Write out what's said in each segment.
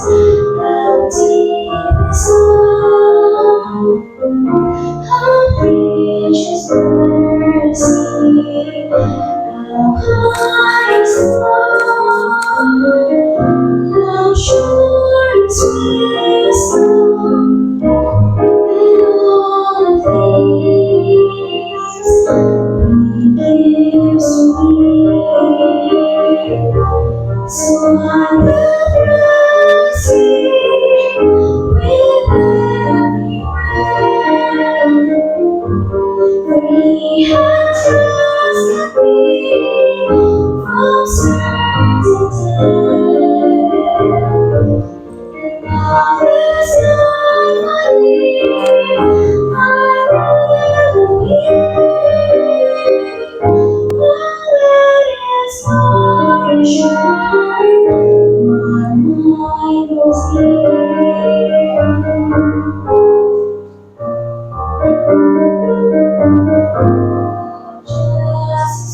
how deep is love, how rich is mercy, how high is love, how sure is wisdom, and all the things He gives to me. So I will proceed with every breath, for He has rescued me from certain death. And now there's nobody I rather give. Let His glory shine, my mind was here. Jesus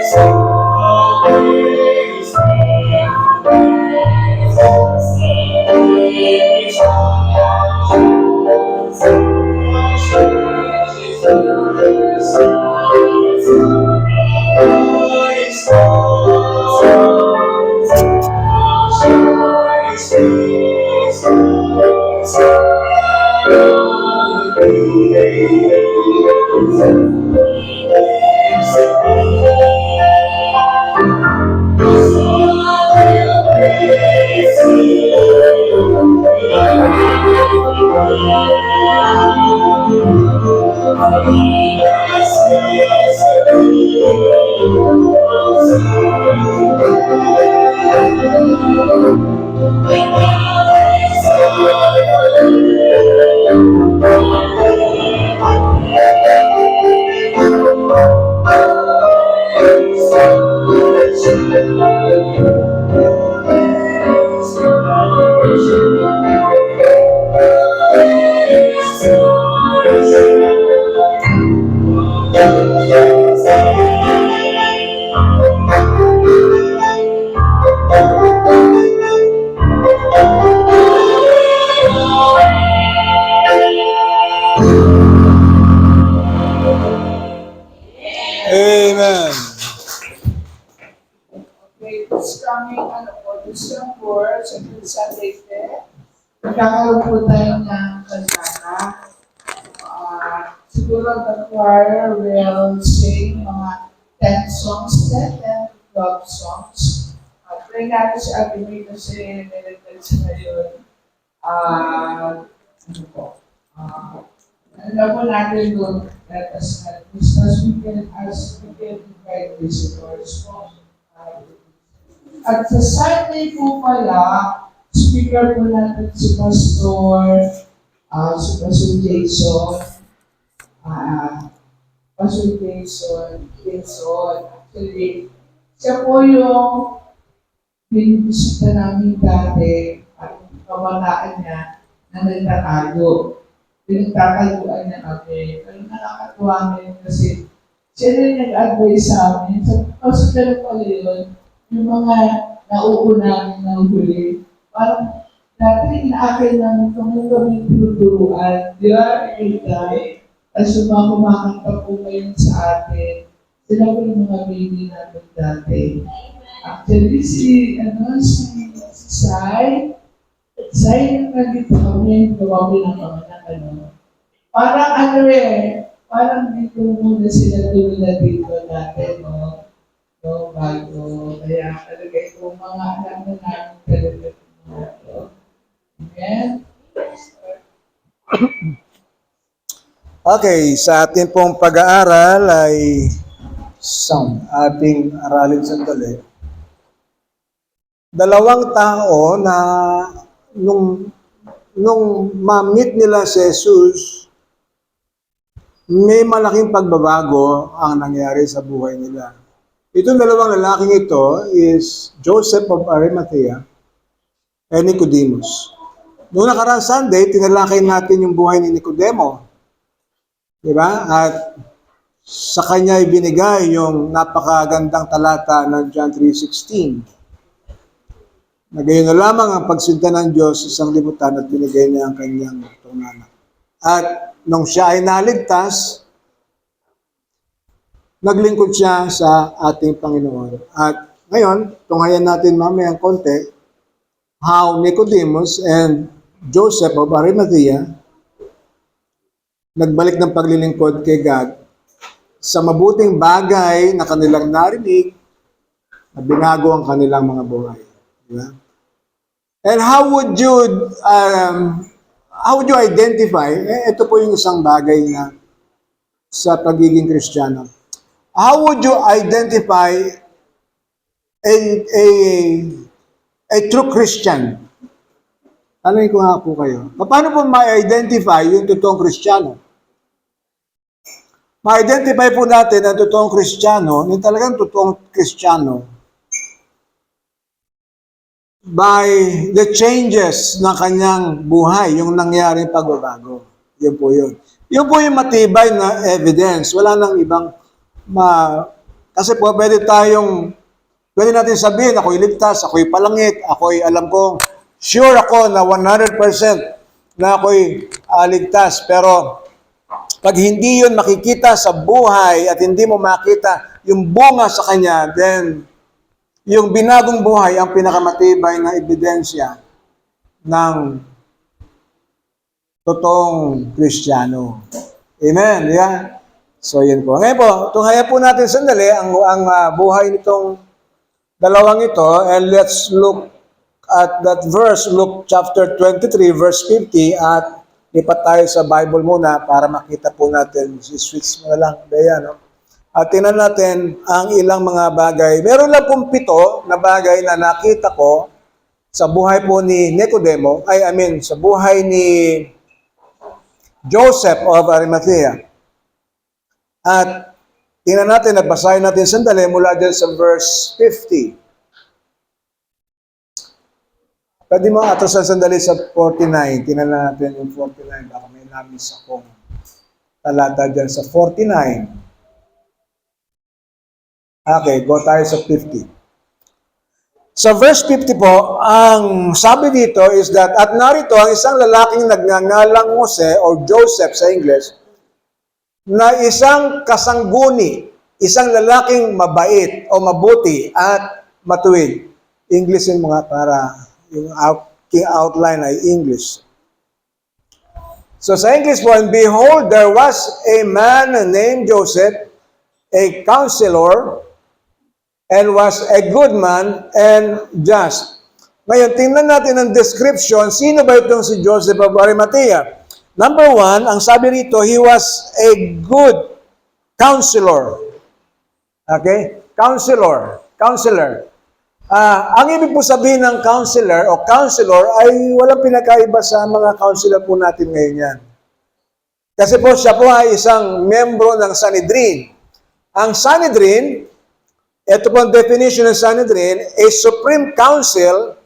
So I will praise Him with every breath, for He has rescued me from certain death. And now there's nobody like every breath. Oh, let His glory shine in atmosphere. Always Amen. Okay, this coming, December, second Sunday din, magkakaroon po tayo ng kantata. Siguro the choir will sing mga 10 songs din, 10 to 12 songs. Pray natin si Ate May kasi nilagdag sa ngayon. Ano po? Ano po natin doon, let us help. As we can invite visitors po. At sa Sunday po pala, speaker po natin si Pastor Jason. Pastor Jason. Actually, siya po yung binibisita namin dati at kabataan niya na nagtatago. Pinagtataguan niya kami. Pero nakakatuwa ngayon kasi siya rin nag-advise sa amin. So, pala yun, yung mga nauunang nahuli, parang Dati inaakin ng kung kami tinuturuan, di ba, Rita? As yung mga kumakanta po ngayon sa atin, sila po yung mga baby natin dati. Actually, si Sai yung nandito kami, gawa ko ng mga ano. Parang parang dito muna sila tulad dito natin, no? No, bago. Kaya talaga itong mga anak na namin talaga ito. Amen? Okay, sa ating pong pag-aaral ay sound. Ating aralin sandali. Dalawang tao na nung ma-meet nila si Jesus, may malaking pagbabago ang nangyari sa buhay nila. Itong dalawang lalaking ito is Joseph of Arimathea and Nicodemus. Noong nakaraang Sunday, tinalakay natin yung buhay ni Nicodemo. Di ba? At sa kanya ibinigay yung napakagandang talata ng John 3:16. Na gayon na lamang ang pagsinta ng Diyos sa sanglibutan at binigay niya ang kanyang tunganak. At nung siya ay naligtas, naglingkod siya sa ating Panginoon. At ngayon, tunghayan natin mamaya ang konti, how Nicodemus and Joseph of Arimathea nagbalik ng paglilingkod kay God sa mabuting bagay na kanilang narinig na binago ang kanilang mga buhay. Diba? And how would you identify, ito po yung isang bagay na sa pagiging Kristiyano. How would you identify a true Christian? Tanungin ko nga po kayo. Paano po ma-identify yung totoong Kristiyano? Ma-identify po natin ang totoong Kristiyano, yung talagang totoong Kristiyano, by the changes na kanyang buhay, yung nangyaring pagbabago. Yun po yun. Yun po yung matibay na evidence. Wala nang ibang kasi po pwede natin sabihin, ako'y ligtas, ako'y palangit, ako'y alam kong, sure ako na 100% na ako'y ligtas. Pero pag hindi yun makikita sa buhay at hindi mo makita yung bunga sa kanya, then yung binagong buhay ang pinakamatibay na ebidensya ng totoong Kristiyano. Amen. Yeah. So, yun po. Ngayon po, tunghaya po natin sandali ang buhay nitong dalawang ito, and let's look at that verse, Luke chapter 23, verse 50, at lipat tayo sa Bible muna para makita po natin. Switch mo na lang, Bea, no? At tingnan natin ang ilang mga bagay. Meron lang pong 7 na bagay na nakita ko sa buhay po ni Nicodemo, sa buhay ni Joseph of Arimathea. At tingnan natin, nagbasahin natin sandali mula dyan sa verse 50. Pwede mo atrasan sandali sa 49. Tingnan natin yung 49. Baka may namis akong talata dyan sa 49. Okay, go tayo sa 50. Sa verse 50 po, ang sabi dito is that, at narito ang isang lalaking nagngangalang Jose or Joseph sa English, na isang kasangguni, isang lalaking mabait o mabuti at matuwid. English yung mga para yung outline ay English. So sa English po, and behold, there was a man named Joseph, a counselor, and was a good man and just. Ngayon, tingnan natin ang description. Sino ba itong si Joseph of Arimathea? Number 1, ang sabi rito, he was a good counselor. Okay? Counselor. Ang ibig po sabihin ng counselor o counselor ay walang pinakaiba sa mga counselor po natin ngayon yan. Kasi po siya po ay isang membro ng Sanhedrin. Ang Sanhedrin, ito po ang definition ng Sanhedrin, a supreme council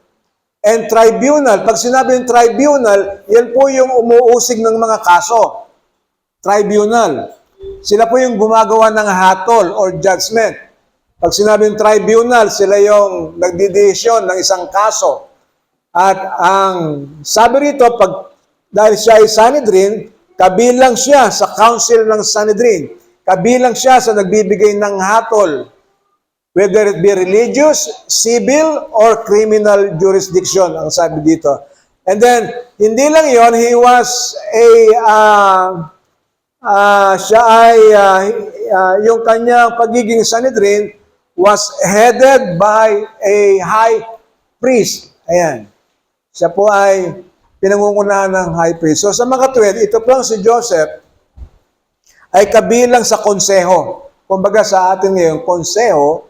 and tribunal. Pag sinabi yung tribunal, yan po yung umuusig ng mga kaso. Tribunal. Sila po yung gumagawa ng hatol or judgment. Pag sinabing tribunal, sila yung nagdidesisyon ng isang kaso. At ang sabi rito, dahil siya ay Sanhedrin, kabilang siya sa council ng Sanhedrin. Kabilang siya sa nagbibigay ng hatol, whether it be religious, civil, or criminal jurisdiction, ang sabi dito. And then, hindi lang yon, he was yung kanyang pagiging Sanhedrin was headed by a high priest. Ayan. Siya po ay pinangungunahan ng high priest. So sa mga tuwid, ito po si Joseph ay kabilang sa konseho. Kumbaga sa atin ngayon, konseho,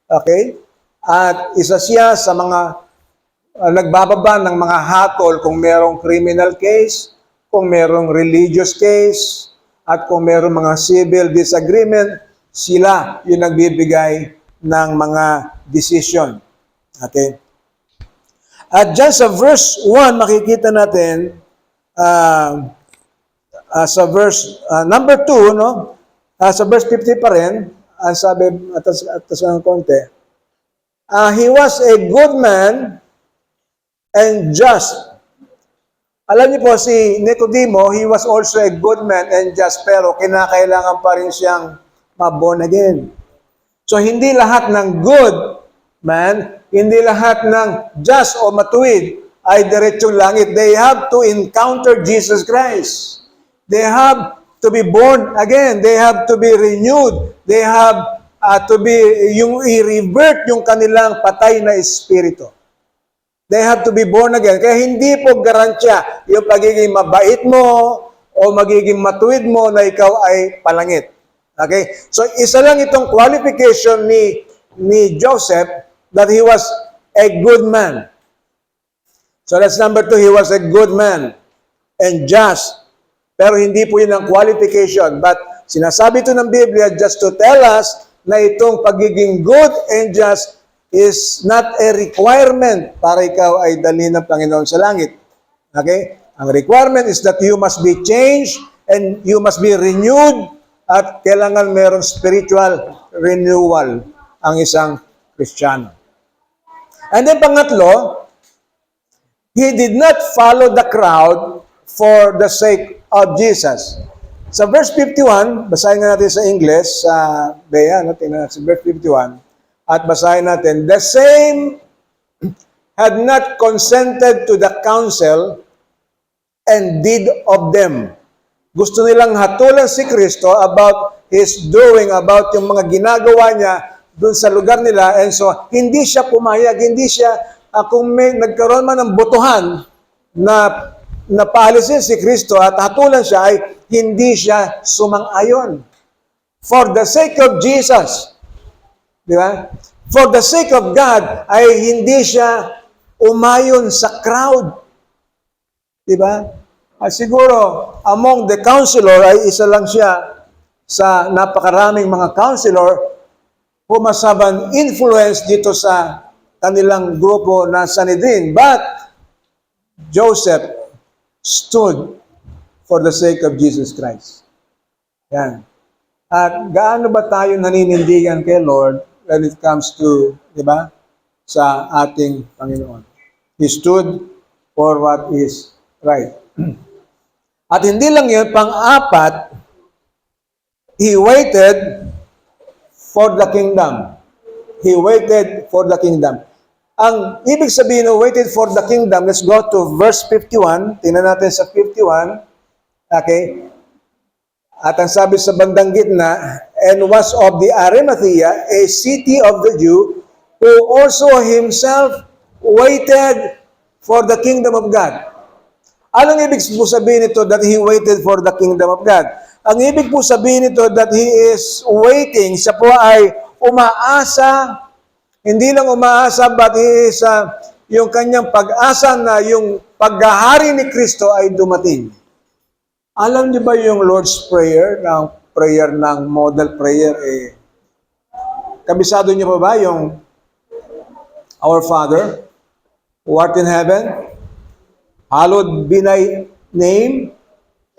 okay? At isa siya sa mga nagbababa ng mga hatol kung merong criminal case, kung merong religious case, at kung merong mga civil disagreement, sila yung nagbibigay ng mga decision. Okay? At dyan sa verse 1, makikita natin, sa verse number 2, no? Sa verse 50 pa rin, sabi, atas ng konti, he was a good man and just. Alam niyo po, si Nicodemo, he was also a good man and just, pero kinakailangan pa rin siyang ma-born again. So, hindi lahat ng good man, hindi lahat ng just o matuwid ay diretsong langit. They have to encounter Jesus Christ. They have to be born again. They have to be renewed. They have to be, i-revert yung kanilang patay na espiritu. They have to be born again. Kaya hindi po garantiya yung pagiging mabait mo o magiging matuwid mo na ikaw ay palangit. Okay? So, isa lang itong qualification ni Joseph that he was a good man. So, that's number 2. He was a good man and just. Pero hindi po yun ang qualification. But sinasabi ito ng Biblia just to tell us na itong pagiging good and just is not a requirement para ikaw ay dalhin ng Panginoon sa langit. Okay? Ang requirement is that you must be changed and you must be renewed at kailangan merong spiritual renewal ang isang Kristiyano. And then pangatlo, he did not follow the crowd for the sake of Jesus. Sa verse 51, basahin nga natin sa English, sa Bea, tingnan natin sa verse 51, at basahin natin, the same had not consented to the counsel and deed of them. Gusto nilang hatulan si Kristo about his doing, about yung mga ginagawa niya dun sa lugar nila. And so, hindi siya pumayag, hindi siya, kung may nagkaroon man ng botohan na paalisin si Kristo at hatulan siya, ay hindi siya sumang-ayon. For the sake of Jesus, di ba? For the sake of God, ay hindi siya umayon sa crowd. Di ba? Siguro, among the counselor, ay isa lang siya sa napakaraming mga counselor who must have an influence dito sa kanilang grupo na Sanhedrin. But, Joseph stood for the sake of Jesus Christ. Yan. At gaano ba tayo naninindigan kay Lord when it comes to, di ba, sa ating Panginoon? He stood for what is right. At hindi lang yun, pang-apat, he waited for the kingdom. He waited for the kingdom. Ang ibig sabihin ng waited for the kingdom, let's go to verse 51. Tingnan natin sa 51. Okay? At ang sabi sa bandang gitna, and was of the Arimathea, a city of the Jew, who also himself waited for the kingdom of God. Anong ibig po sabihin nito that he waited for the kingdom of God? Ang ibig po sabihin nito that he is waiting, siya po ay umaasa, hindi lang umaasa, but he is, yung kanyang pag-asa na yung paghahari ni Kristo ay dumating. Alam niyo ba yung Lord's Prayer, ng model prayer, kabisado niyo pa ba yung Our Father, who art in heaven, hallowed be thy name,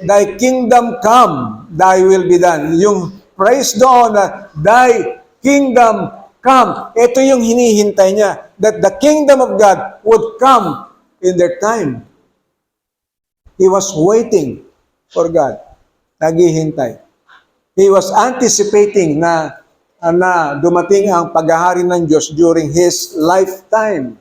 thy kingdom come, thy will be done. Yung praise doon na thy kingdom come. Ito yung hinihintay niya, that the kingdom of God would come in their time. He was waiting for God. Naghihintay. He was anticipating na dumating ang paghahari ng Diyos during His lifetime.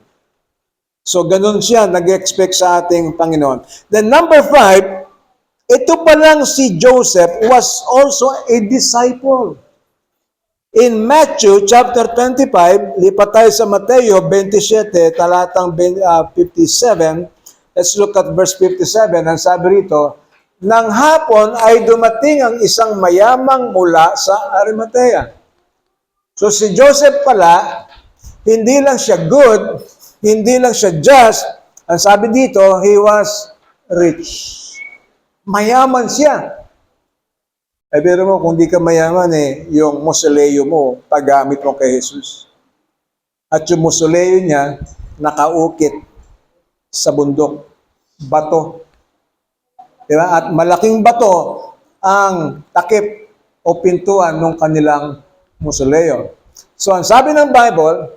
So, ganun siya, nag-expect sa ating Panginoon. Then, number 5, ito pa lang si Joseph was also a disciple. In Matthew chapter 25, lipat tayo sa Mateo 27, talatang 57. Let's look at verse 57. Ang sabi rito, nang hapon ay dumating ang isang mayamang mula sa Arimatea. So si Joseph pala, hindi lang siya good, hindi lang siya just, ang sabi dito, he was rich. Mayaman siya. Pero mo, kung di ka mayaman yung mausoleo mo, paggamit mo kay Jesus. At yung mausoleo niya, nakaukit sa bundok. Bato. Diba? At malaking bato ang takip o pintuan ng kanilang mausoleo. So, ang sabi ng Bible,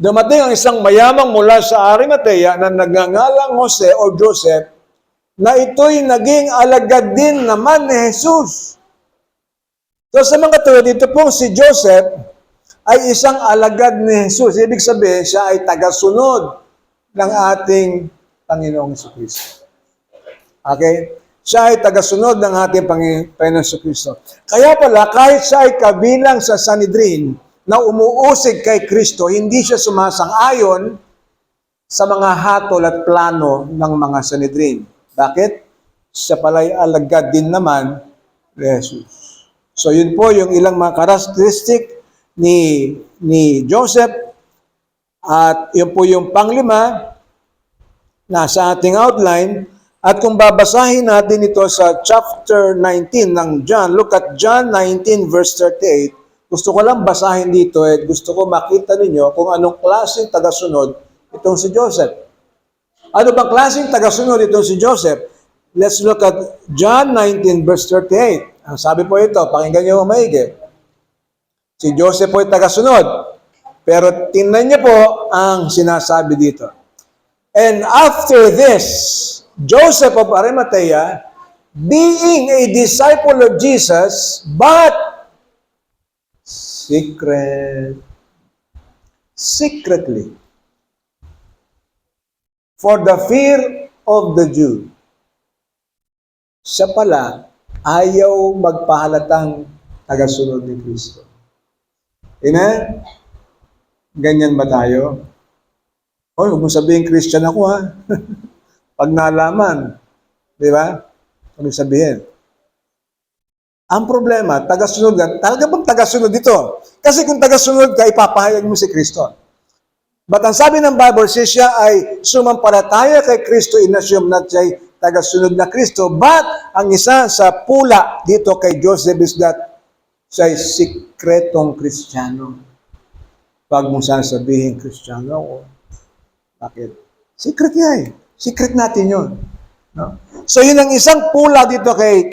dumating ang isang mayamang mula sa Arimatea na nagngangalang Jose o Joseph, na ito'y naging alagad din naman ni Jesus. So sa mga tulad, ito pong si Joseph ay isang alagad ni Jesus. Ibig sabihin, siya ay tagasunod ng ating Panginoong Jesucristo. Okay? Siya ay tagasunod ng ating Panginoong Jesucristo. Kaya pala, kahit siya ay kabilang sa Sanhedrin na umuusig kay Kristo, hindi siya sumasang-ayon sa mga hatol at plano ng mga Sanhedrin. Bakit? Siya pala'y alagad din naman ni Jesus. So yun po yung ilang mga karakteristik ni Joseph. At yun po yung panglima nasa ating outline. At kung babasahin natin ito sa chapter 19 ng John, look at John 19 verse 38. Gusto ko lang basahin dito at gusto ko makita ninyo kung anong klaseng tagasunod itong si Joseph. Ano bang klaseng tagasunod itong si Joseph? Let's look at John 19 verse 38. Ang sabi po ito, pakinggan niyo maigi. Si Joseph po ay tagasunod. Pero tingnan niyo po ang sinasabi dito. And after this, Joseph of Arimathea, being a disciple of Jesus, but secretly, for the fear of the Jew. Siya pala, ayaw magpahalatang tagasunod ni Kristo. Amen? Ganyan ba tayo? Hoy, huwag mo sabihin Christian ako ha. Pag nalaman, di ba? Huwag sabihin. Ang problema, tagasunod ka, talaga bang tagasunod dito? Kasi kung tagasunod ka, ipapahayag mo si Kristo. But ang sabi ng Bible, siya ay sumampalataya kay Kristo, inassume na siya ay tagasunod na Kristo. But ang isa sa pula dito kay Joseph is that siya ay sikretong Kristiyano. Pag mo sasabihin Kristiyano, bakit? Secret niya eh. Secret natin yun. No? So yun ang isang pula dito kay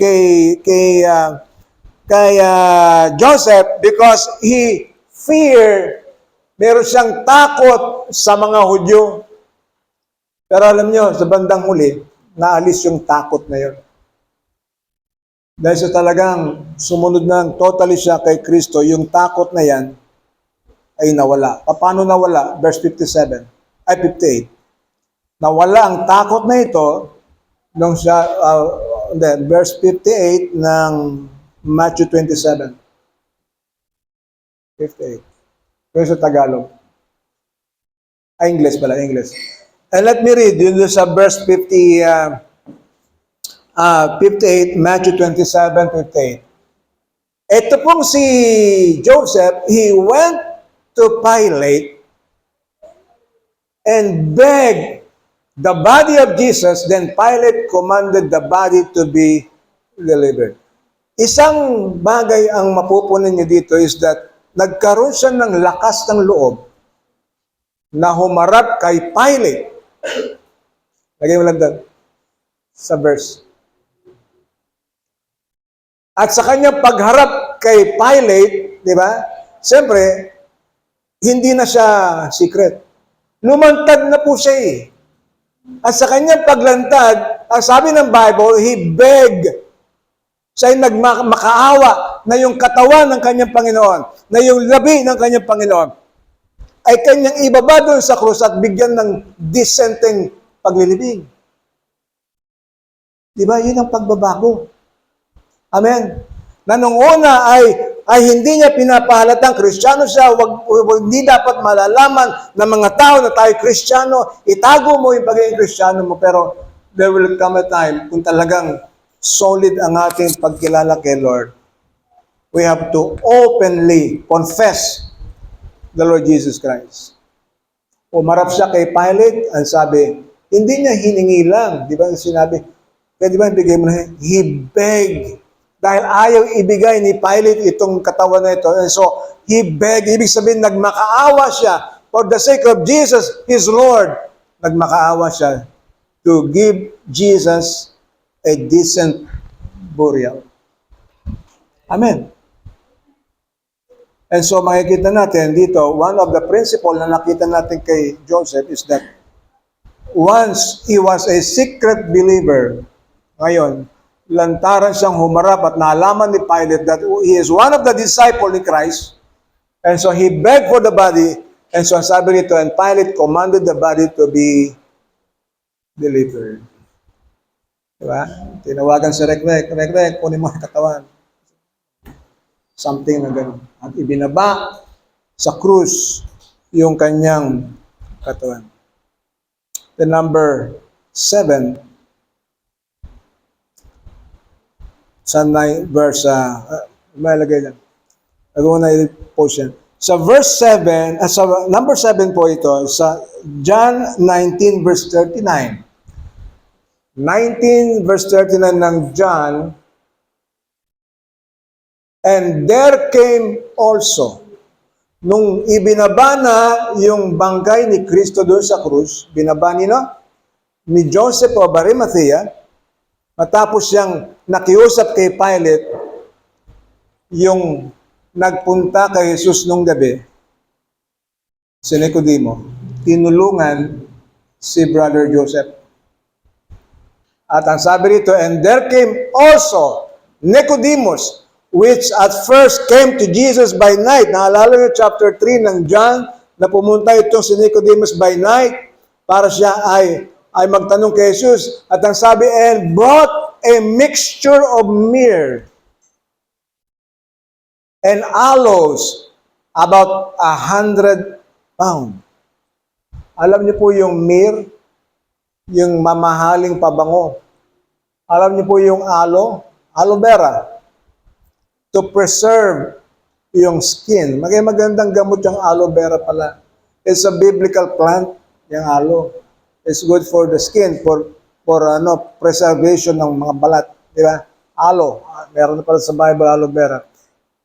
Joseph because he feared. Meron siyang takot sa mga Hudyo. Pero alam nyo, sa bandang huli, naalis yung takot na yun. Dahil sa talagang sumunod ng totally siya kay Kristo, yung takot na yan ay nawala. Paano nawala? Verse 57, ay 58. Nawala ang takot na ito nung siya, verse 58 ng Matthew 27. 58. Pero sa Tagalog. English pala, English. And let me read yun sa verse 58, Matthew 27:58. Ito pong si Joseph, he went to Pilate and begged the body of Jesus, then Pilate commanded the body to be delivered. Isang bagay ang mapupunan niyo dito is that nagkaroon siya ng lakas ng loob na humarap kay Pilate. Lagay mo lang doon sa verse. At sa kanyang pagharap kay Pilate, di ba? Siyempre, hindi na siya secret. Lumantad na po siya eh. At sa kanyang paglantad, ang sabi ng Bible, he begged. Siya ay nagmakaawa na yung katawan ng kanyang Panginoon, na yung labi ng kanyang Panginoon, ay kanyang ibaba doon sa krus at bigyan ng decenteng paglilibing. Di ba? Yun ang pagbabago. Amen. Na nung una ay hindi niya pinapahalatang Kristiyano siya, hindi dapat malalaman ng mga tao na tayo Kristiyano, itago mo yung pagiging Kristiyano mo, pero there will come a time kung talagang solid ang ating pagkilala kay Lord. We have to openly confess the Lord Jesus Christ. Umarap siya kay Pilate, ang sabi, hindi niya hiningi lang. Di ba sinabi, pwede ba ibigay mo na, he begged. Dahil ayaw ibigay ni Pilate itong katawan na ito. And so, he begged. Ibig sabihin, nagmakaawa siya. For the sake of Jesus, his Lord, nagmakaawa siya to give Jesus a decent burial. Amen. And so, makikita natin dito, one of the principle na nakita natin kay Joseph is that once he was a secret believer, ngayon, lantaran siyang humarap at naalaman ni Pilate that he is one of the disciples ni Christ. And so he begged for the body. And so sabi nito, and Pilate commanded the body to be delivered. Diba? Tinawagan si Rekrek, kunin mo ang katawan. Something na gano'n. At ibinaba sa krus yung kanyang katawan. The number 7, sa 9 verse, malagay lang. Ako na i-post yan. Sa verse 7, sa number 7 po ito, sa John 19 verse 39. 19 verse 39 ng John, and there came also, nung ibinaba na yung bangkay ni Kristo doon sa krus, binaba ni Joseph of Arimathea, matapos siyang nakiusap kay Pilate, yung nagpunta kay Jesus nung gabi, si Nicodemo, tinulungan si Brother Joseph. At ang sabi rito, and there came also Nicodemus, which at first came to Jesus by night. Naalala niyo chapter 3 ng John, na pumunta itong si Nicodemus by night, para siya ay magtanong kay Jesus. At ang sabi, and brought a mixture of myrrh and aloes, about 100 pounds. Alam niyo po yung myrrh, yung mamahaling pabango. Alam niyo po yung aloe vera, to preserve yung skin. Magandang gamot yung aloe vera pala. It's a biblical plant, yung aloe. It's good for the skin, for preservation ng mga balat, di ba? Aloe, meron na pala sa Bible, aloe vera.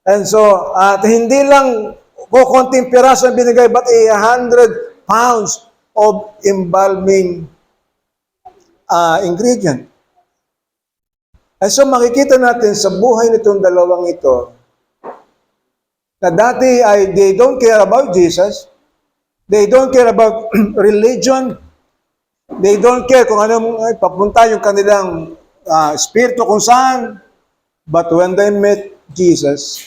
And so, at hindi lang konting piraso ang binigay, but 100 pounds of embalming ingredient. And so, makikita natin sa buhay nitong dalawang ito, na dati they don't care about Jesus, they don't care about religion, they don't care kung ano papunta yung kanilang spirito kung saan. But when they met Jesus,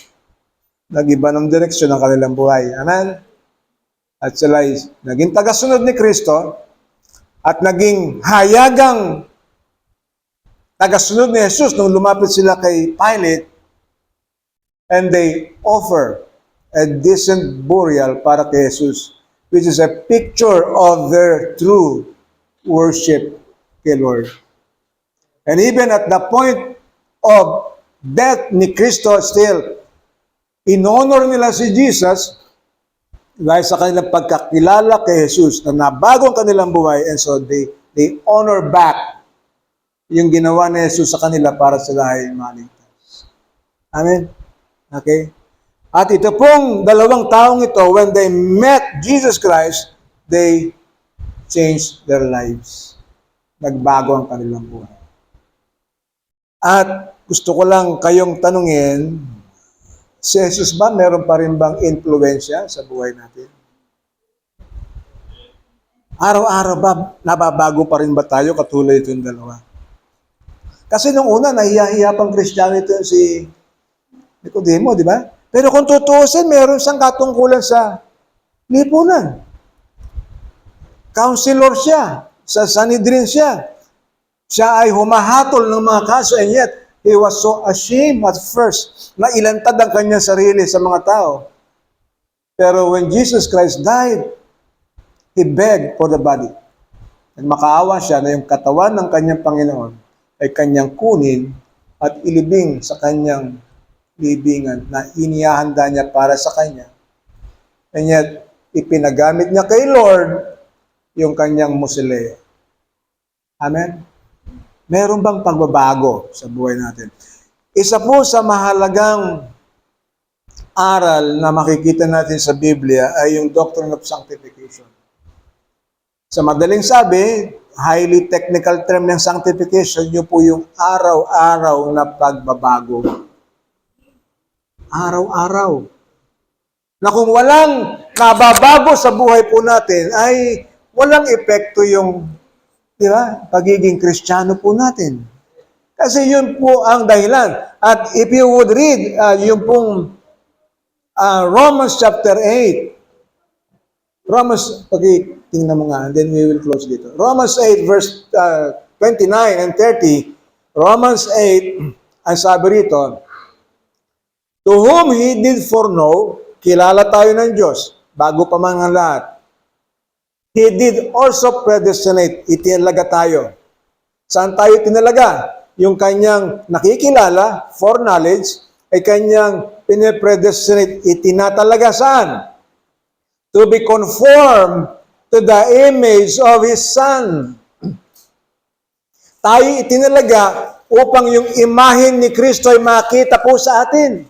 nag-iba ng direksyon ng kanilang buhay. Amen? At sila ay naging tagasunod ni Kristo at naging hayagang tagasunod ni Jesus nung lumapit sila kay Pilate, and they offer a decent burial para kay Jesus, which is a picture of their true worship kay Lord. And even at the point of death ni Kristo, still, in-honor nila si Jesus dahil sa kanilang pagkakilala kay Jesus na nabago ang kanilang buhay, and so they honor back yung ginawa ni Jesus sa kanila para sila ay maligtas. Amen? Okay? At ito pong dalawang taong ito, when they met Jesus Christ, they changed their lives. Nagbago ang kanilang buhay. At gusto ko lang kayong tanungin, si Jesus ba meron pa rin bang influensya sa buhay natin? Araw-araw ba, nababago pa rin ba tayo katulad itong dalawa? Kasi nung una, nahiya-hiya pang Kristiyano ito si Nicodemo, di ba? Pero kung tutuusin, meron siyang katungkulan sa lipunan. Counselor siya, sa Sanhedrin siya. Siya ay humahatol ng mga kaso, and yet, he was so ashamed at first na ilantad ang kanyang sarili sa mga tao. Pero when Jesus Christ died, he begged for the body. At makaawa siya na yung katawan ng kanyang Panginoon ay kanyang kunin at ilibing sa kanyang libingan na inihahanda niya para sa kanya. And yet, ipinagamit niya kay Lord yung kanyang musileo. Amen? Meron bang pagbabago sa buhay natin? Isa po sa mahalagang aral na makikita natin sa Biblia ay yung doctrine of sanctification. Sa madaling sabi, highly technical term ng sanctification, yun po yung araw-araw na pagbabago. Araw-araw. Na kung walang nababago sa buhay po natin, ay walang epekto yung, di ba, pagiging Kristiyano po natin. Kasi yun po ang dahilan. At if you would read yung pong Romans chapter 8, tingnan mo nga, and then we will close dito. Romans 8 verse 29 and 30, Romans 8, ang sabi rito, to whom He did foreknow, kilala tayo ng Diyos, bago pa man ang lahat. He did also predestinate, itinalaga tayo. Saan tayo tinalaga? Yung kanyang nakikilala, foreknowledge, ay kanyang pinipredestinate, itinatalaga saan? To be conformed to the image of His Son. Tayo itinalaga upang yung imahen ni Kristo ay makita po sa atin.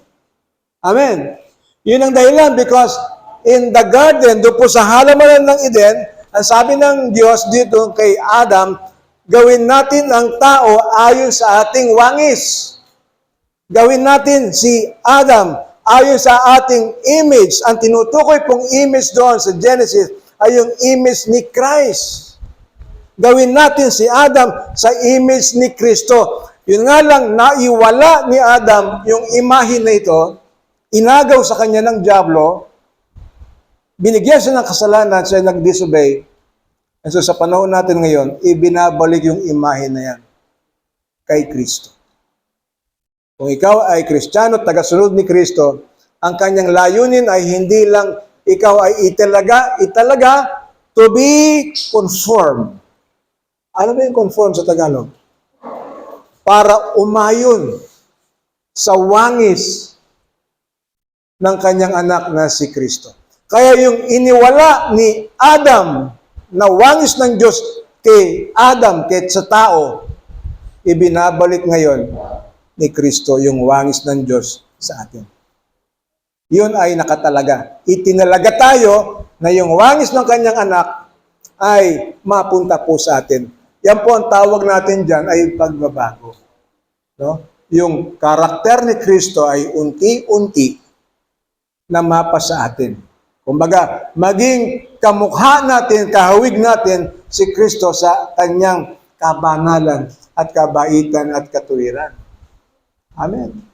Amen. Yun ang dahilan because in the garden, doon po sa halamanan ng Eden, ang sabi ng Diyos dito kay Adam, gawin natin ang tao ayon sa ating wangis. Gawin natin si Adam ayon sa ating image. Ang tinutukoy pong image doon sa Genesis ay yung image ni Christ. Gawin natin si Adam sa image ni Kristo. Yun nga lang, naiwala ni Adam yung imahe na ito, inagaw sa kanya ng dyablo, binigyan siya ng kasalanan, siya nag-disobey. And so sa panahon natin ngayon, ibinabalik yung imahe na yan kay Kristo. Kung ikaw ay Kristiyano, tagasunod ni Kristo, ang kanyang layunin ay hindi lang ikaw ay italaga to be conformed. Ano ba yung conform sa Tagalog? Para umayon sa wangis ng kanyang anak na si Kristo. Kaya yung iniwala ni Adam na wangis ng Diyos kay Adam, kay sa tao, ibinabalik ngayon ni Kristo yung wangis ng Diyos sa atin. Yun ay nakatalaga. Itinalaga tayo na yung wangis ng kanyang anak ay mapunta po sa atin. Yan po ang tawag natin dyan ay pagbabago. No? Yung karakter ni Kristo ay unti-unti na mapa sa atin. Kumbaga, maging kamukha natin, kahawig natin si Kristo sa kanyang kabanalan at kabaitan at katuwiran. Amen.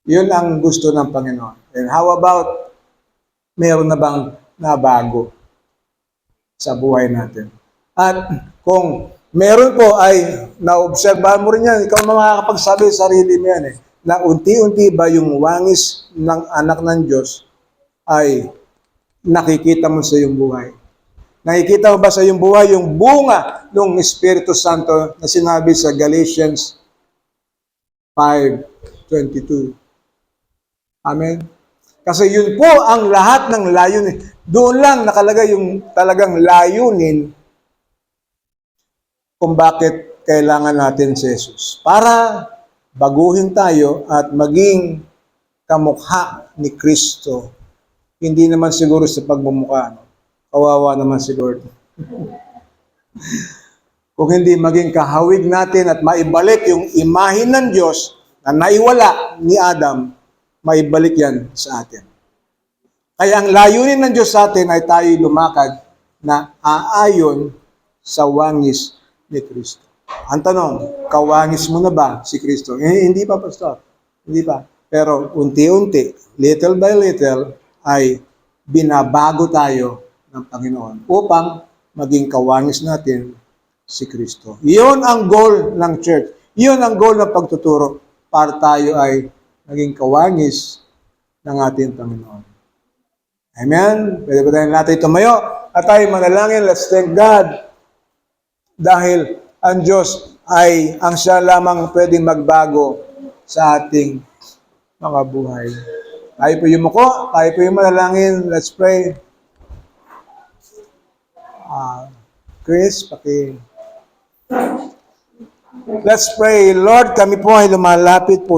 Yun ang gusto ng Panginoon. And how about, meron na bang nabago sa buhay natin? At kung meron po ay naobserbahan mo rin yan, ikaw makakapagsabi sa sarili mo yan na unti-unti ba yung wangis ng anak ng Diyos ay nakikita mo sa iyong buhay. Nakikita mo ba sa iyong buhay yung bunga ng Espiritu Santo na sinabi sa Galatians 5:22. Amen? Kasi yun po ang lahat ng layunin. Doon lang nakalagay yung talagang layunin kung bakit kailangan natin si Jesus. Para baguhin tayo at maging kamukha ni Kristo. Hindi naman siguro sa pagmumukha. Kawawa naman si Lord. Kung hindi maging kahawig natin at maibalik yung imahe ng Diyos na naiwala ni Adam, maibalik yan sa atin. Kaya ang layunin ng Diyos sa atin ay tayo lumakad na aayon sa wangis ni Kristo. Ang tanong, kawangis mo na ba si Kristo? Hindi pa, Pastor. Hindi pa. Pero unti-unti, little by little, ay binabago tayo ng Panginoon upang maging kawangis natin si Kristo. Iyon ang goal ng church. Iyon ang goal ng pagtuturo para tayo ay maging kawangis ng ating Panginoon. Amen? Pwede ba tayo natin tumayo at tayo manalangin? Let's thank God. Dahil ang Diyos ay ang siya lamang pwedeng magbago sa ating mga buhay. Tayo po yumuko, tayo po yung manalangin. Let's pray. Chris, Let's pray. Lord, kami po ay lumalapit po